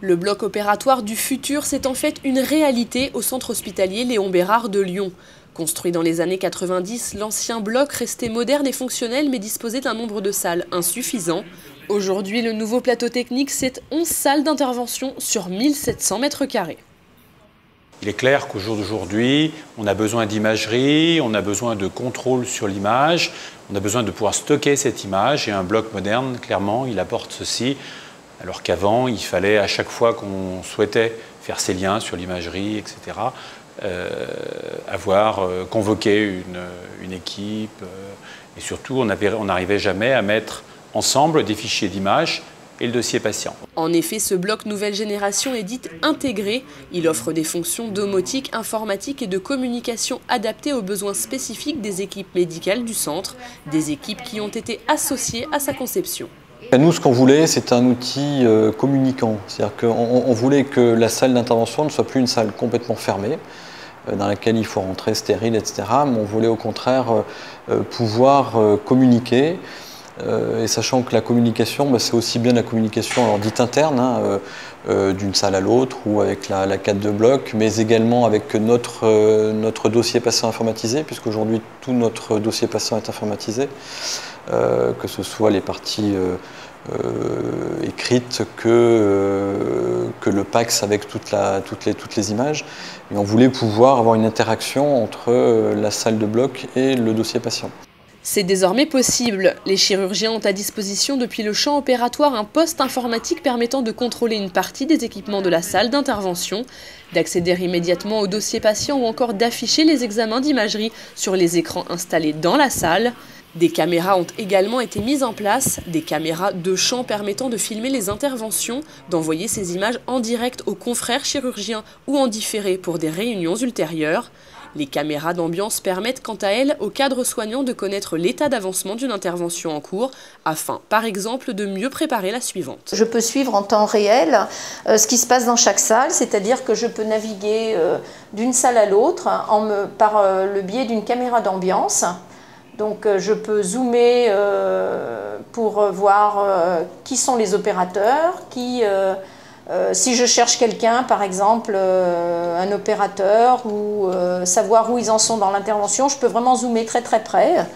Le bloc opératoire du futur, c'est en fait une réalité au centre hospitalier Léon Bérard de Lyon. Construit dans les années 90, l'ancien bloc restait moderne et fonctionnel mais disposait d'un nombre de salles insuffisant. Aujourd'hui, le nouveau plateau technique, c'est 11 salles d'intervention sur 1700 mètres carrés. Il est clair qu'au jour d'aujourd'hui, on a besoin d'imagerie, on a besoin de contrôle sur l'image, on a besoin de pouvoir stocker cette image et un bloc moderne, clairement, il apporte ceci. Alors qu'avant, il fallait à chaque fois qu'on souhaitait faire ces liens sur l'imagerie, etc., avoir convoqué une équipe et surtout, on n'arrivait jamais à mettre ensemble des fichiers d'images et le dossier patient. En effet, ce bloc nouvelle génération est dit intégré. Il offre des fonctions domotique, informatique et de communication adaptées aux besoins spécifiques des équipes médicales du centre, des équipes qui ont été associées à sa conception. Nous, ce qu'on voulait, c'est un outil communicant. C'est-à-dire qu'on voulait que la salle d'intervention ne soit plus une salle complètement fermée, dans laquelle il faut rentrer stérile, etc. Mais on voulait au contraire pouvoir communiquer. Et sachant que la communication, c'est aussi bien la communication dite interne, d'une salle à l'autre ou avec la cadre de bloc, mais également avec notre dossier patient informatisé, puisqu'aujourd'hui tout notre dossier patient est informatisé, que ce soit les parties écrites que le PACS avec toutes les images. Et on voulait pouvoir avoir une interaction entre la salle de bloc et le dossier patient. C'est désormais possible. Les chirurgiens ont à disposition depuis le champ opératoire un poste informatique permettant de contrôler une partie des équipements de la salle d'intervention, d'accéder immédiatement au dossier patient ou encore d'afficher les examens d'imagerie sur les écrans installés dans la salle. Des caméras ont également été mises en place, des caméras de champ permettant de filmer les interventions, d'envoyer ces images en direct aux confrères chirurgiens ou en différé pour des réunions ultérieures. Les caméras d'ambiance permettent quant à elles aux cadres soignants de connaître l'état d'avancement d'une intervention en cours, afin par exemple de mieux préparer la suivante. Je peux suivre en temps réel ce qui se passe dans chaque salle, c'est-à-dire que je peux naviguer d'une salle à l'autre par le biais d'une caméra d'ambiance. Donc je peux zoomer pour voir qui sont les opérateurs, si je cherche quelqu'un, par exemple un opérateur, ou savoir où ils en sont dans l'intervention, je peux vraiment zoomer très très près.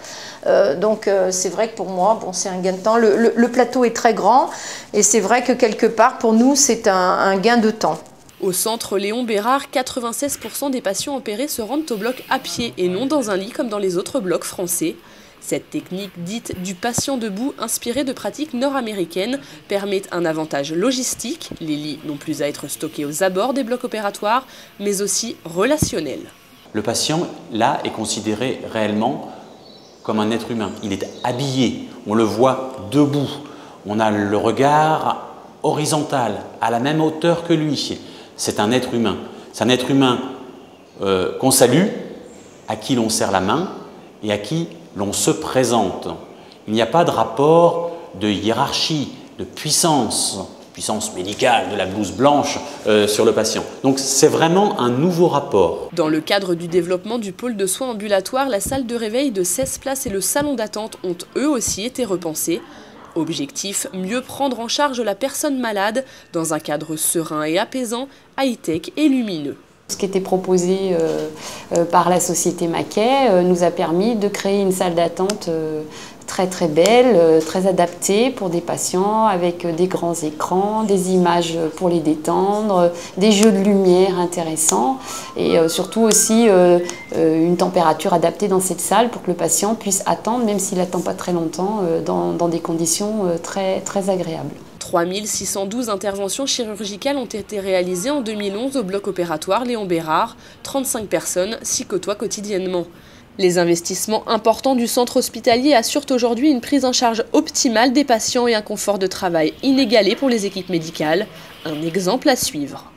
Donc c'est vrai que pour moi, c'est un gain de temps. Le plateau est très grand et c'est vrai que quelque part pour nous c'est un gain de temps. Au centre Léon Bérard, 96% des patients opérés se rendent au bloc à pied et non dans un lit comme dans les autres blocs français. Cette technique dite du patient debout, inspirée de pratiques nord-américaines, permet un avantage logistique. Les lits n'ont plus à être stockés aux abords des blocs opératoires, mais aussi relationnel. Le patient, là, est considéré réellement comme un être humain. Il est habillé, on le voit debout, on a le regard horizontal, à la même hauteur que lui. C'est un être humain. C'est un être humain qu'on salue, à qui l'on serre la main et à qui l'on se présente. Il n'y a pas de rapport de hiérarchie, de puissance médicale, de la blouse blanche sur le patient. Donc c'est vraiment un nouveau rapport. Dans le cadre du développement du pôle de soins ambulatoires, la salle de réveil de 16 places et le salon d'attente ont eux aussi été repensés. Objectif, mieux prendre en charge la personne malade dans un cadre serein et apaisant, high-tech et lumineux. Ce qui était proposé par la société Maquet nous a permis de créer une salle d'attente très très belle, très adaptée pour des patients avec des grands écrans, des images pour les détendre, des jeux de lumière intéressants et surtout aussi une température adaptée dans cette salle pour que le patient puisse attendre, même s'il n'attend pas très longtemps, dans des conditions très, très agréables. 3612 interventions chirurgicales ont été réalisées en 2011 au bloc opératoire Léon Bérard. 35 personnes s'y côtoient quotidiennement. Les investissements importants du centre hospitalier assurent aujourd'hui une prise en charge optimale des patients et un confort de travail inégalé pour les équipes médicales. Un exemple à suivre.